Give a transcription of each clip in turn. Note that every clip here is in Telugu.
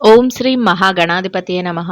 ఓం శ్రీ మహాగణాధిపతియే నమః.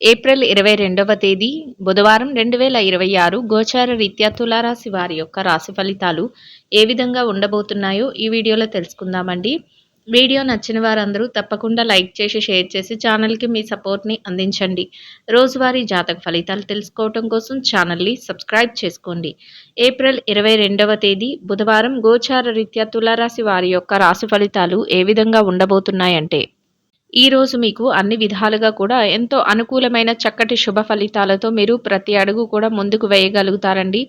ఏప్రిల్ 22వ తేదీ బుధవారం 2026 గోచార రీత్యా తులారాశి వారి యొక్క రాశి ఫలితాలు ఏ విధంగా ఉండబోతున్నాయో ఈ వీడియోలో తెలుసుకుందామండి. వీడియో నచ్చిన వారందరూ తప్పకుండా లైక్ చేసి, షేర్ చేసి ఛానల్‌కి మీ సపోర్ట్‌ని అందించండి. రోజువారీ జాతక ఫలితాలు తెలుసుకోవటం కోసం ఛానల్‌ని సబ్స్క్రైబ్ చేసుకోండి. ఏప్రిల్ 22వ తేదీ బుధవారం గోచార రీత్యా తులారాశి వారి యొక్క రాశి ఫలితాలు ఏ విధంగా ఉండబోతున్నాయంటే, ఈ రోజు మీకు అన్ని విధాలుగా కూడా ఎంతో అనుకూలమైన చక్కటి శుభ ఫలితాలతో మీరు ప్రతి అడుగు కూడా ముందుకు వేయగలుగుతారండి.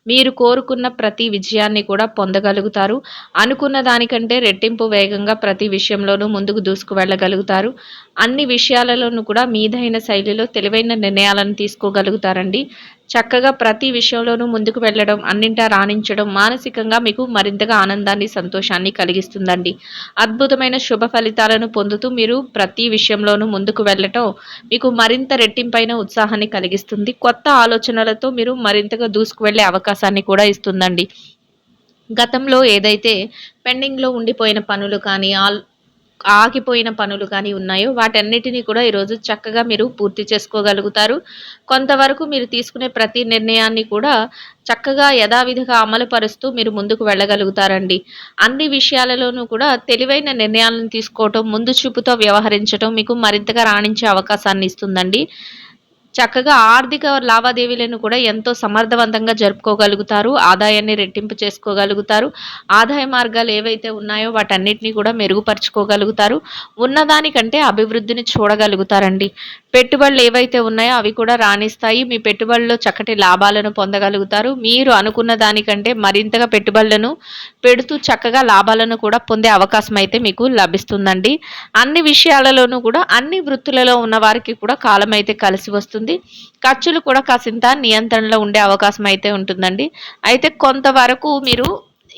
మీరు కోరుకున్న ప్రతి విజయాన్ని కూడా పొందగలుగుతారు. అనుకున్న దానికంటే రెట్టింపు వేగంగా ప్రతి విషయంలోనూ ముందుకు దూసుకు వెళ్ళగలుగుతారు. అన్ని విషయాలలోనూ కూడా మీదైన శైలిలో తెలివైన నిర్ణయాలను తీసుకోగలుగుతారండి. చక్కగా ప్రతి విషయంలోనూ ముందుకు వెళ్ళడం, అన్నింటా రాణించడం మానసికంగా మీకు మరింతగా ఆనందాన్ని, సంతోషాన్ని కలిగిస్తుందండి. అద్భుతమైన శుభ ఫలితాలను పొందుతూ మీరు ప్రతి విషయంలోనూ ముందుకు వెళ్ళటం మీకు మరింత రెట్టింపైన ఉత్సాహాన్ని కలిగిస్తుంది. కొత్త ఆలోచనలతో మీరు మరింతగా దూసుకు వెళ్ళే అవకాశాన్ని కూడా ఇస్తుందండి. గతంలో ఏదైతే పెండింగ్‌లో ఉండిపోయిన పనులు కానీ, ఆగిపోయిన పనులు కానీ ఉన్నాయో వాటన్నిటిని కూడా ఈరోజు చక్కగా మీరు పూర్తి చేసుకోగలుగుతారు. కొంతవరకు మీరు తీసుకునే ప్రతి నిర్ణయాన్ని కూడా చక్కగా యథావిధిగా అమలు పరుస్తూ మీరు ముందుకు వెళ్ళగలుగుతారండి. అన్ని విషయాలలోనూ కూడా తెలివైన నిర్ణయాలను తీసుకోవటం, ముందు చూపుతో వ్యవహరించటం మీకు మరింతగా రాణించే అవకాశాన్ని ఇస్తుందండి. చక్కగా ఆర్థిక లావాదేవీలను కూడా ఎంతో సమర్థవంతంగా జరుపుకోగలుగుతారు. ఆదాయాన్ని రెట్టింపు చేసుకోగలుగుతారు. ఆదాయ మార్గాలు ఏవైతే ఉన్నాయో వాటన్నిటిని కూడా మెరుగుపరుచుకోగలుగుతారు. ఉన్నదానికంటే అభివృద్ధిని చూడగలుగుతారండి. పెట్టుబడులు ఏవైతే ఉన్నాయో అవి కూడా రాణిస్తాయి. మీ పెట్టుబడుల్లో చక్కటి లాభాలను పొందగలుగుతారు. మీరు అనుకున్న దానికంటే మరింతగా పెట్టుబడులను పెడుతూ చక్కగా లాభాలను కూడా పొందే అవకాశం అయితే మీకు లభిస్తుందండి. అన్ని విషయాలలోనూ కూడా అన్ని వృత్తులలో ఉన్న వారికి కూడా కాలం అయితే కలిసి వస్తుంది. ఖర్చులు కూడా కాసింత నియంత్రణలో ఉండే అవకాశం అయితే ఉంటుందండి. అయితే కొంతవరకు మీరు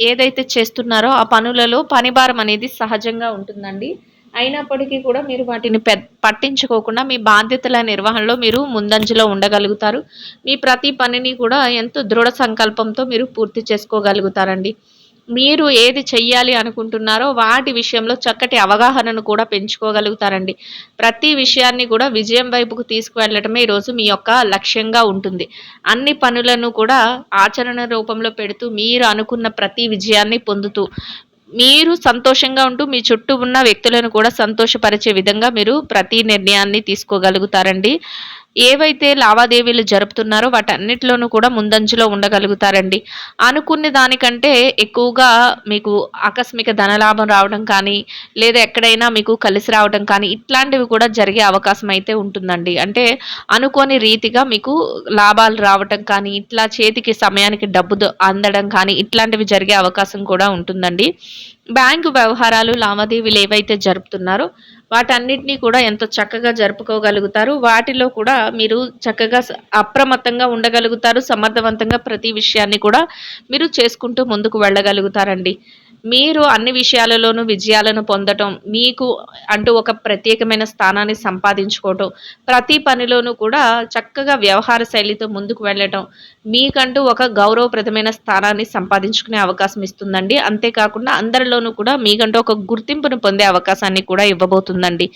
ఏదైతే చేస్తున్నారో ఆ పనులలో పనిభారం అనేది సహజంగా ఉంటుందండి. అయినప్పటికీ కూడా మీరు వాటిని పట్టించుకోకుండా మీ బాధ్యతల నిర్వహణలో మీరు ముందంజలో ఉండగలుగుతారు. మీ ప్రతి పనిని కూడా ఎంతో దృఢ సంకల్పంతో మీరు పూర్తి చేసుకోగలుగుతారండి. మీరు ఏది చెయ్యాలి అనుకుంటున్నారో వాటి విషయంలో చక్కటి అవగాహనను కూడా పెంచుకోగలుగుతారండి. ప్రతి విషయాన్ని కూడా విజయం వైపుకు తీసుకువెళ్ళటమే ఈరోజు మీ యొక్క లక్ష్యంగా ఉంటుంది. అన్ని పనులను కూడా ఆచరణ రూపంలో పెడుతూ మీరు అనుకున్న ప్రతి విజయాన్ని పొందుతూ మీరు సంతోషంగా ఉంటూ మీ చుట్టూ ఉన్న వ్యక్తులను కూడా సంతోషపరిచే విధంగా మీరు ప్రతి నిర్ణయాన్ని తీసుకోగలుగుతారండి. ఏవైతే లావాదేవీలు జరుపుతున్నారో వాటన్నిటిలోనూ కూడా ముందంజలో ఉండగలుగుతారండి. అనుకున్న దానికంటే ఎక్కువగా మీకు ఆకస్మిక ధనలాభం రావడం కానీ, లేదా ఎక్కడైనా మీకు కలిసి రావడం కానీ, ఇట్లాంటివి కూడా జరిగే అవకాశం అయితే ఉంటుందండి. అంటే అనుకోని రీతిగా మీకు లాభాలు రావటం కానీ, ఇట్లా చేతికి సమయానికి డబ్బు అందడం కానీ, ఇట్లాంటివి జరిగే అవకాశం కూడా ఉంటుందండి. బ్యాంకు వ్యవహారాలు, లావాదేవీలు ఏవైతే జరుపుతున్నారో వాటన్నిటిని కూడా ఎంతో చక్కగా జరుపుకోగలుగుతారు. వాటిలో కూడా మీరు చక్కగా అప్రమత్తంగా ఉండగలుగుతారు. సమర్థవంతంగా ప్రతి విషయాన్ని కూడా మీరు చేసుకుంటూ ముందుకు వెళ్ళగలుగుతారండి. మీరు అన్ని విషయాలలోనూ విజయాలను పొందటం, మీకు అంటూ ఒక ప్రత్యేకమైన స్థానాన్ని సంపాదించుకోవటం, ప్రతి పనిలోనూ కూడా చక్కగా వ్యవహార శైలితో ముందుకు వెళ్ళటం, మీకంటూ ఒక గౌరవప్రదమైన స్థానాన్ని సంపాదించుకునే అవకాశం ఇస్తుందండి. అంతేకాకుండా అందరిలోనూ కూడా మీకంటూ ఒక గుర్తింపును పొందే అవకాశాన్ని కూడా ఇవ్వబోతుందండి.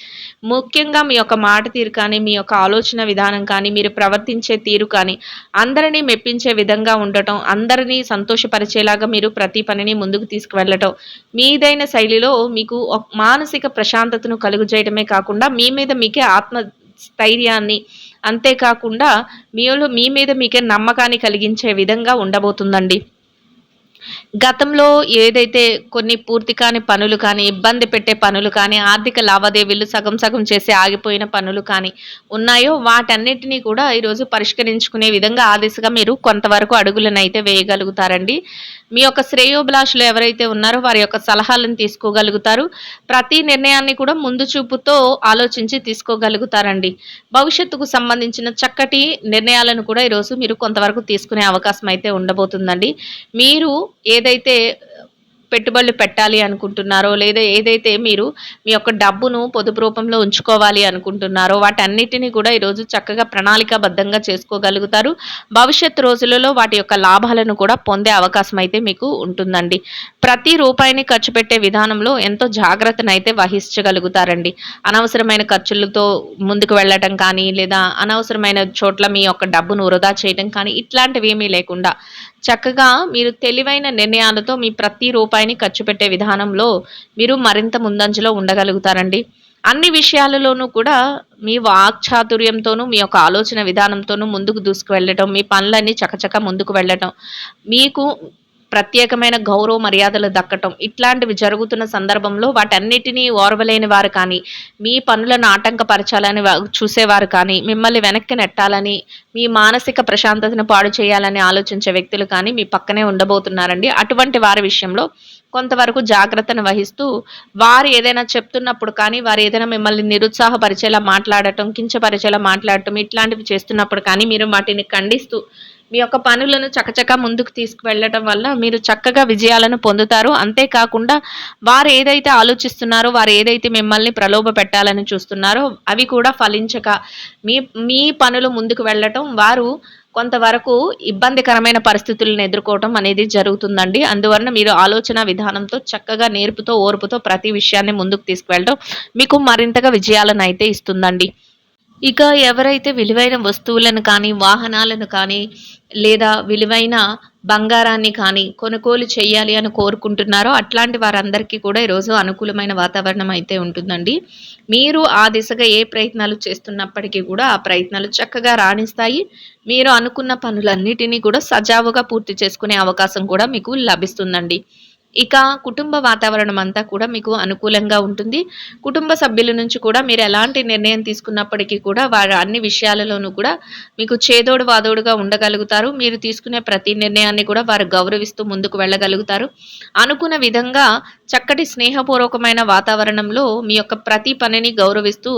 ముఖ్యంగా మీ యొక్క మాట తీరు కానీ, మీ యొక్క ఆలోచన విధానం కానీ, మీరు ప్రవర్తించే తీరు కానీ, అందరినీ మెప్పించే విధంగా ఉండటం, అందరినీ సంతోషపరిచేలాగా మీరు ప్రతి పనిని ముందుకు తీసుకువెళ్ళటం, మీదైన శైలిలో మీకు మానసిక ప్రశాంతతను కలుగజేయడమే కాకుండా మీ మీద మీకే ఆత్మ స్థైర్యాన్ని, అంతేకాకుండా మీ మీద మీకే నమ్మకాన్ని కలిగించే విధంగా ఉండబోతుందండి. గతంలో ఏదైతే కొన్ని పూర్తి కాని పనులు కానీ, ఇబ్బంది పెట్టే పనులు కానీ, ఆర్థిక లావాదేవీలు సగం సగం చేసి ఆగిపోయిన పనులు కానీ ఉన్నాయో వాటన్నిటిని కూడా ఈరోజు పరిష్కరించుకునే విధంగా ఆ దిశగా మీరు కొంతవరకు అడుగులనైతే వేయగలుగుతారండి. మీ యొక్క శ్రేయోభిలాషులు ఎవరైతే ఉన్నారో వారి యొక్క సలహాలను తీసుకోగలుగుతారు. ప్రతి నిర్ణయాన్ని కూడా ముందు చూపుతో ఆలోచించి తీసుకోగలుగుతారండి. భవిష్యత్తుకు సంబంధించిన చక్కటి నిర్ణయాలను కూడా ఈరోజు మీరు కొంతవరకు తీసుకునే అవకాశం అయితే ఉండబోతుందండి. మీరు ఏదైతే పెట్టుబడులు పెట్టాలి అనుకుంటున్నారో, లేదా ఏదైతే మీరు మీ యొక్క డబ్బును పొదుపు రూపంలో ఉంచుకోవాలి అనుకుంటున్నారో, వాటన్నిటిని కూడా ఈరోజు చక్కగా ప్రణాళికాబద్ధంగా చేసుకోగలుగుతారు. భవిష్యత్తు రోజులలో వాటి యొక్క లాభాలను కూడా పొందే అవకాశం అయితే మీకు ఉంటుందండి. ప్రతి రూపాయిని ఖర్చు పెట్టే విధానంలో ఎంతో జాగ్రత్తనైతే వహించగలుగుతారండి. అనవసరమైన ఖర్చులతో ముందుకు వెళ్ళటం కానీ, లేదా అనవసరమైన చోట్ల మీ యొక్క డబ్బును వృధా చేయటం కానీ, ఇట్లాంటివి ఏమీ లేకుండా చక్కగా మీరు తెలివైన నిర్ణయాలతో మీ ప్రతి రూపాయిని ఖర్చు పెట్టే విధానంలో మీరు మరింత ముందంజలో ఉండగలుగుతారండి. అన్ని విషయాలలోనూ కూడా మీ వాక్చాతుర్యంతోనూ, మీ యొక్క ఆలోచన విధానంతోనూ ముందుకు దూసుకువెళ్ళటం, మీ పనులన్నీ చకచకా ముందుకు వెళ్ళటం, మీకు ప్రత్యేకమైన గౌరవ మర్యాదలు దక్కటం, ఇట్లాంటివి జరుగుతున్న సందర్భంలో వాటన్నిటినీ ఓర్వలేని వారు కానీ, మీ పనులను ఆటంకపరచాలని చూసేవారు కానీ, మిమ్మల్ని వెనక్కి నెట్టాలని, మీ మానసిక ప్రశాంతతను పాడు చేయాలని ఆలోచించే వ్యక్తులు కానీ మీ పక్కనే ఉండబోతున్నారండి. అటువంటి వారి విషయంలో కొంతవరకు జాగ్రత్తను వహిస్తూ, వారు ఏదైనా చెప్తున్నప్పుడు కానీ, వారు ఏదైనా మిమ్మల్ని నిరుత్సాహపరిచేలా మాట్లాడటం, కించపరిచేలా మాట్లాడటం, ఇట్లాంటివి చేస్తున్నప్పుడు కానీ మీరు వాటిని ఖండిస్తూ మీ యొక్క పనులను చకచకా ముందుకు తీసుకువెళ్ళటం వల్ల మీరు చక్కగా విజయాలను పొందుతారు. అంతేకాకుండా వారు ఏదైతే ఆలోచిస్తున్నారో, వారు ఏదైతే మిమ్మల్ని ప్రలోభ పెట్టాలని చూస్తున్నారో అవి కూడా ఫలించక మీ మీ పనులు ముందుకు వెళ్ళటం, వారు కొంతవరకు ఇబ్బందికరమైన పరిస్థితులను ఎదుర్కోవటం అనేది జరుగుతుందండి. అందువలన మీరు ఆలోచన విధానంతో చక్కగా నేర్పుతో, ఓర్పుతో ప్రతి విషయాన్ని ముందుకు తీసుకువెళ్ళటం మీకు మరింతగా విజయాలను అయితే ఇస్తుందండి. ఇక ఎవరైతే విలువైన వస్తువులను కానీ, వాహనాలను కానీ, లేదా విలువైన బంగారాన్ని కానీ కొనుగోలు చేయాలి అని కోరుకుంటున్నారో అట్లాంటి వారందరికీ కూడా ఈరోజు అనుకూలమైన వాతావరణం అయితే ఉంటుందండి. మీరు ఆ దిశగా ఏ ప్రయత్నాలు చేస్తున్నప్పటికీ కూడా ఆ ప్రయత్నాలు చక్కగా రాణిస్తాయి. మీరు అనుకున్న పనులన్నిటినీ కూడా సజావుగా పూర్తి చేసుకునే అవకాశం కూడా మీకు లభిస్తుందండి. ఇక కుటుంబ వాతావరణం అంతా కూడా మీకు అనుకూలంగా ఉంటుంది. కుటుంబ సభ్యుల నుంచి కూడా మీరు ఎలాంటి నిర్ణయం తీసుకున్నప్పటికీ కూడా వారు అన్ని విషయాలలోనూ కూడా మీకు చేదోడు వాదోడుగా ఉండగలుగుతారు. మీరు తీసుకునే ప్రతి నిర్ణయాన్ని కూడా వారు గౌరవిస్తూ ముందుకు వెళ్ళగలుగుతారు. అనుకున్న విధంగా చక్కటి స్నేహపూర్వకమైన వాతావరణంలో మీ యొక్క ప్రతి పనిని గౌరవిస్తూ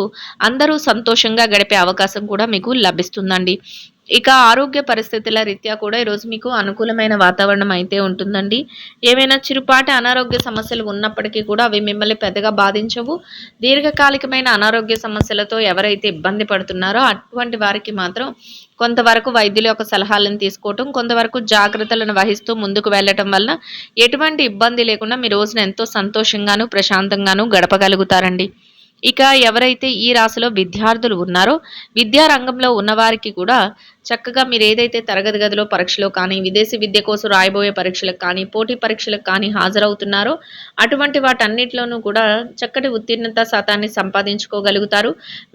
అందరూ సంతోషంగా గడిపే అవకాశం కూడా మీకు లభిస్తుందండి. ఇక ఆరోగ్య పరిస్థితుల రీత్యా కూడా ఈరోజు మీకు అనుకూలమైన వాతావరణం అయితే ఉంటుందండి. ఏవైనా చిరుపాటి అనారోగ్య సమస్యలు ఉన్నప్పటికీ కూడా అవి మిమ్మల్ని పెద్దగా బాధించవు. దీర్ఘకాలికమైన అనారోగ్య సమస్యలతో ఎవరైతే ఇబ్బంది పడుతున్నారో అటువంటి వారికి మాత్రం కొంతవరకు వైద్యుల యొక్క సలహాలను తీసుకోవటం, కొంతవరకు జాగ్రత్తలను వహిస్తూ ముందుకు వెళ్ళటం వల్ల ఎటువంటి ఇబ్బంది లేకుండా మీ రోజున ఎంతో సంతోషంగాను, ప్రశాంతంగాను గడపగలుగుతారండి. ఇక ఎవరైతే ఈ రాశిలో విద్యార్థులు ఉన్నారో, విద్యా రంగంలో ఉన్నవారికి కూడా చక్కగా మీరు ఏదైతే తరగతి గదిలో పరీక్షలో కానీ, విదేశీ విద్య కోసం రాయబోయే పరీక్షలకు కానీ, పోటీ పరీక్షలకు కానీ హాజరవుతున్నారో అటువంటి వాటన్నిటిలోనూ కూడా చక్కటి ఉత్తీర్ణత శాతాన్ని సంపాదించుకోగలుగుతారు.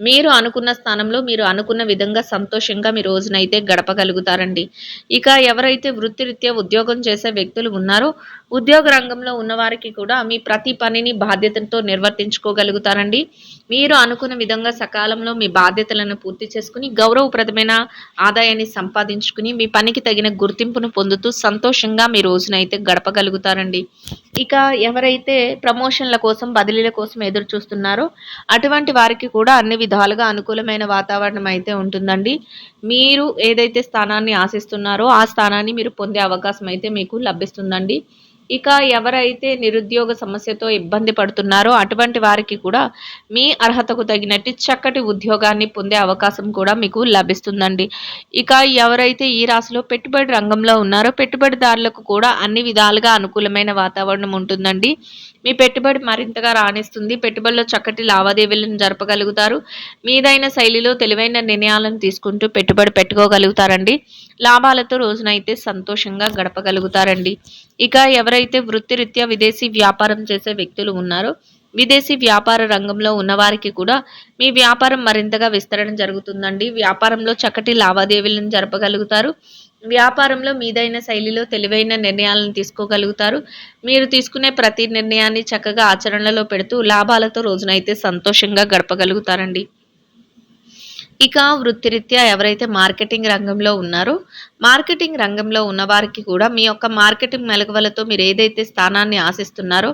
మీరు అనుకున్న స్థానంలో మీరు అనుకున్న విధంగా సంతోషంగా మీ రోజునైతే గడపగలుగుతారండి. ఇక ఎవరైతే వృత్తిరీత్యా ఉద్యోగం చేసే వ్యక్తులు ఉన్నారో, ఉద్యోగ రంగంలో ఉన్నవారికి కూడా మీ ప్రతి పనిని బాధ్యతతో నిర్వర్తించుకోగలుగుతారండి. మీరు అనుకున్న విధంగా సకాలంలో మీ బాధ్యతలను పూర్తి చేసుకుని గౌరవప్రదమైన ఆదాయాన్ని సంపాదించుకుని మీ పనికి తగిన గుర్తింపును పొందుతూ సంతోషంగా మీ రోజునైతే గడపగలుగుతారండి. ఇక ఎవరైతే ప్రమోషన్ల కోసం, బదిలీల కోసం ఎదురు చూస్తున్నారో అటువంటి వారికి కూడా అన్ని విధాలుగా అనుకూలమైన వాతావరణం అయితే ఉంటుందండి. మీరు ఏదైతే స్థానాన్ని ఆశిస్తున్నారో ఆ స్థానాన్ని మీరు పొందే అవకాశం అయితే మీకు లభిస్తుందండి. ఇక ఎవరైతే నిరుద్యోగ సమస్యతో ఇబ్బంది పడుతున్నారో అటువంటి వారికి కూడా మీ అర్హతకు తగినట్టు చక్కటి ఉద్యోగాన్ని పొందే అవకాశం కూడా మీకు లభిస్తుందండి. ఇక ఎవరైతే ఈ రాశిలో పెట్టుబడి రంగంలో ఉన్నారో పెట్టుబడిదారులకు కూడా అన్ని విధాలుగా అనుకూలమైన వాతావరణం ఉంటుందండి. మీ పెట్టుబడి మరింతగా రాణిస్తుంది. పెట్టుబడిలో చక్కటి లావాదేవీలను జరపగలుగుతారు. మీదైన శైలిలో తెలివైన నిర్ణయాలను తీసుకుంటూ పెట్టుబడి పెట్టుకోగలుగుతారండి. లాభాలతో రోజునైతే సంతోషంగా గడపగలుగుతారండి. ఇక ఎవరైతే వృత్తిరీత్యా విదేశీ వ్యాపారం చేసే వ్యక్తులు ఉన్నారో విదేశీ వ్యాపార రంగంలో ఉన్నవారికి కూడా మీ వ్యాపారం మరింతగా విస్తరణ జరుగుతుందండి. వ్యాపారంలో చక్కటి లావాదేవీలను జరపగలుగుతారు. వ్యాపారంలో మీదైన శైలిలో తెలివైన నిర్ణయాలను తీసుకోగలుగుతారు. మీరు తీసుకునే ప్రతి నిర్ణయాన్ని చక్కగా ఆచరణలో పెడుతూ లాభాలతో రోజునైతే సంతోషంగా గడపగలుగుతారండి. ఇక వృత్తిరీత్యా ఎవరైతే మార్కెటింగ్ రంగంలో ఉన్నారో మార్కెటింగ్ రంగంలో ఉన్నవారికి కూడా మీ యొక్క మార్కెటింగ్ మెలకువలతో మీరు ఏదైతే స్థానాన్ని ఆశిస్తున్నారో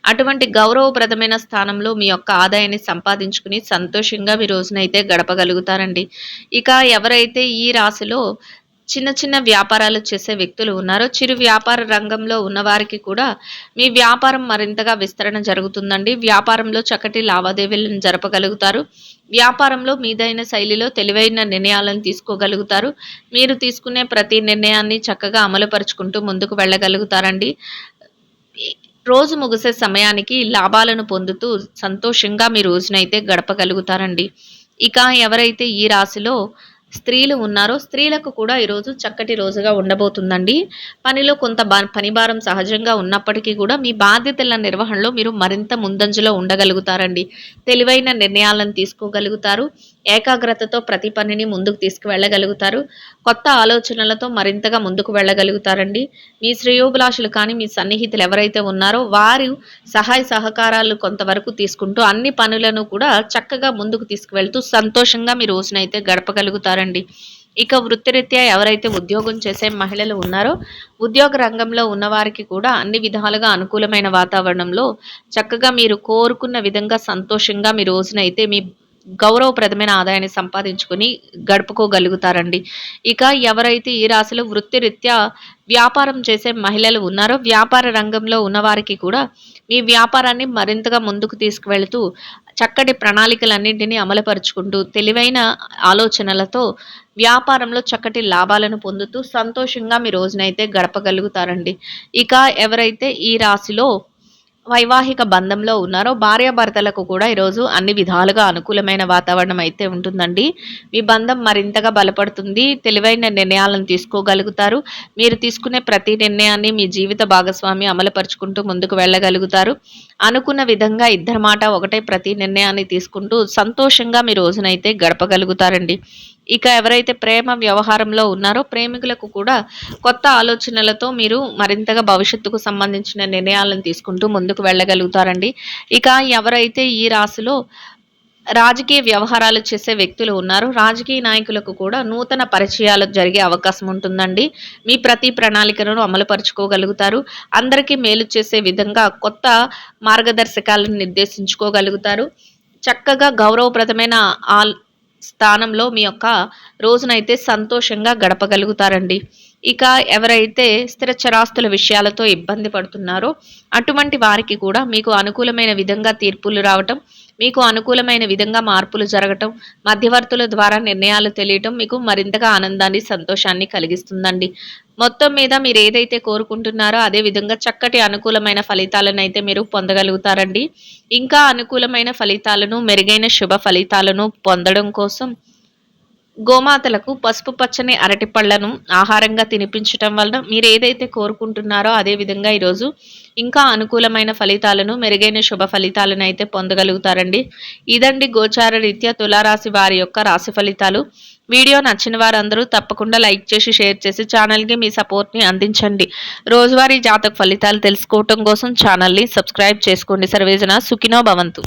అటువంటి గౌరవప్రదమైన స్థానంలో మీ యొక్క ఆదాయాన్ని సంపాదించుకుని సంతోషంగా మీ రోజునైతే గడపగలుగుతారండి. ఇక ఎవరైతే ఈ రాశిలో చిన్న చిన్న వ్యాపారాలు చేసే వ్యక్తులు ఉన్నారో, చిరు వ్యాపార రంగంలో ఉన్నవారికి కూడా మీ వ్యాపారం మరింతగా విస్తరణ జరుగుతుందండి. వ్యాపారంలో చక్కటి లావాదేవీలను జరపగలుగుతారు. వ్యాపారంలో మీదైన శైలిలో తెలివైన నిర్ణయాలను తీసుకోగలుగుతారు. మీరు తీసుకునే ప్రతి నిర్ణయాన్ని చక్కగా అమలుపరుచుకుంటూ ముందుకు వెళ్ళగలుగుతారండి. ఈ రోజు ముగిసే సమయానికి లాభాలను పొందుతూ సంతోషంగా మీ రోజునైతే గడపగలుగుతారండి. ఇక ఎవరైతే ఈ రాశిలో స్త్రీలు ఉన్నారో, స్త్రీలకు కూడా ఈరోజు చక్కటి రోజుగా ఉండబోతుందండి. పనిలో కొంత పని భారం సహజంగా ఉన్నప్పటికీ కూడా మీ బాధ్యతల నిర్వహణలో మీరు మరింత ముందంజలో ఉండగలుగుతారండి. తెలివైన నిర్ణయాలను తీసుకోగలుగుతారు. ఏకాగ్రతతో ప్రతి పనిని ముందుకు తీసుకువెళ్ళగలుగుతారు. కొత్త ఆలోచనలతో మరింతగా ముందుకు వెళ్ళగలుగుతారండి. మీ శ్రేయోభిలాషులు కానీ, మీ సన్నిహితులు ఎవరైతే ఉన్నారో వారు సహాయ సహకారాలు కొంతవరకు తీసుకుంటూ అన్ని పనులను కూడా చక్కగా ముందుకు తీసుకువెళ్తూ సంతోషంగా మీ రోజునైతే గడపగలుగుతారండి. ఇక వృత్తిరీత్యా ఎవరైతే ఉద్యోగం చేసే మహిళలు ఉన్నారో, ఉద్యోగ రంగంలో ఉన్నవారికి కూడా అన్ని విధాలుగా అనుకూలమైన వాతావరణంలో చక్కగా మీరు కోరుకున్న విధంగా సంతోషంగా మీ రోజునైతే మీ గౌరవప్రదమైన ఆదాయాన్ని సంపాదించుకొని గడుపుకోగలుగుతారండి. ఇక ఎవరైతే ఈ రాశిలో వృత్తిరీత్యా వ్యాపారం చేసే మహిళలు ఉన్నారో, వ్యాపార రంగంలో ఉన్నవారికి కూడా మీ వ్యాపారాన్ని మరింతగా ముందుకు తీసుకువెళుతూ చక్కటి ప్రణాళికలన్నింటినీ అమలుపరుచుకుంటూ తెలివైన ఆలోచనలతో వ్యాపారంలో చక్కటి లాభాలను పొందుతూ సంతోషంగా మీ రోజునైతే గడపగలుగుతారండి. ఇక ఎవరైతే ఈ రాశిలో వైవాహిక బంధంలో ఉన్నారో, భార్యాభర్తలకు కూడా ఈరోజు అన్ని విధాలుగా అనుకూలమైన వాతావరణం అయితే ఉంటుందండి. మీ బంధం మరింతగా బలపడుతుంది. తెలివైన నిర్ణయాలను తీసుకోగలుగుతారు. మీరు తీసుకునే ప్రతి నిర్ణయాన్ని మీ జీవిత భాగస్వామి అమలుపరుచుకుంటూ ముందుకు వెళ్ళగలుగుతారు. అనుకున్న విధంగా ఇద్దరి మాట ఒకటే ప్రతి నిర్ణయాన్ని తీసుకుంటూ సంతోషంగా మీ రోజునైతే గడపగలుగుతారండి. ఇక ఎవరైతే ప్రేమ వ్యవహారంలో ఉన్నారో, ప్రేమికులకు కూడా కొత్త ఆలోచనలతో మీరు మరింతగా భవిష్యత్తుకు సంబంధించిన నిర్ణయాలను తీసుకుంటూ ముందుకు వెళ్ళగలుగుతారండి. ఇక ఎవరైతే ఈ రాశిలో రాజకీయ వ్యవహారాలు చేసే వ్యక్తులు ఉన్నారు, రాజకీయ నాయకులకు కూడా నూతన పరిచయాలు జరిగే అవకాశం ఉంటుందండి. మీ ప్రతి ప్రణాళికలను అమలుపరుచుకోగలుగుతారు. అందరికీ మేలు చేసే విధంగా కొత్త మార్గదర్శకాలను నిర్దేశించుకోగలుగుతారు. చక్కగా గౌరవప్రదమైన స్థానంలో మీ యొక్క రోజునైతే సంతోషంగా గడపగలుగుతారండి. ఇక ఎవరైతే స్థిర చరాస్తుల విషయాలతో ఇబ్బంది పడుతున్నారో అటువంటి వారికి కూడా మీకు అనుకూలమైన విధంగా తీర్పులు రావటం, మీకు అనుకూలమైన విధంగా మార్పులు జరగటం, మధ్యవర్తుల ద్వారా నిర్ణయాలు తెలియటం మీకు మరింతగా ఆనందాన్ని, సంతోషాన్ని కలిగిస్తుందండి. మొత్తం మీద మీరు ఏదైతే కోరుకుంటున్నారో అదే విధంగా చక్కటి అనుకూలమైన ఫలితాలను అయితే మీరు పొందగలుగుతారండి. ఇంకా అనుకూలమైన ఫలితాలను, మెరుగైన శుభ ఫలితాలను పొందడం కోసం గోమాతలకు పసుపు పచ్చని అరటి పళ్ళను ఆహారంగా తినిపించటం వలన మీరు ఏదైతే కోరుకుంటున్నారో అదే విధంగా ఈరోజు ఇంకా అనుకూలమైన ఫలితాలను, మెరుగైన శుభ ఫలితాలను అయితే పొందగలుగుతారండి. ఇదండి గోచార రీత్యా తులారాశి వారి యొక్క రాశి ఫలితాలు. వీడియో నచ్చిన వారందరూ తప్పకుండా లైక్ చేసి, షేర్ చేసి ఛానల్కి మీ సపోర్ట్ని అందించండి. రోజువారీ జాతక ఫలితాలు తెలుసుకోవటం కోసం ఛానల్ని సబ్స్క్రైబ్ చేసుకోండి. సర్వేజన సుఖినో భవంతు.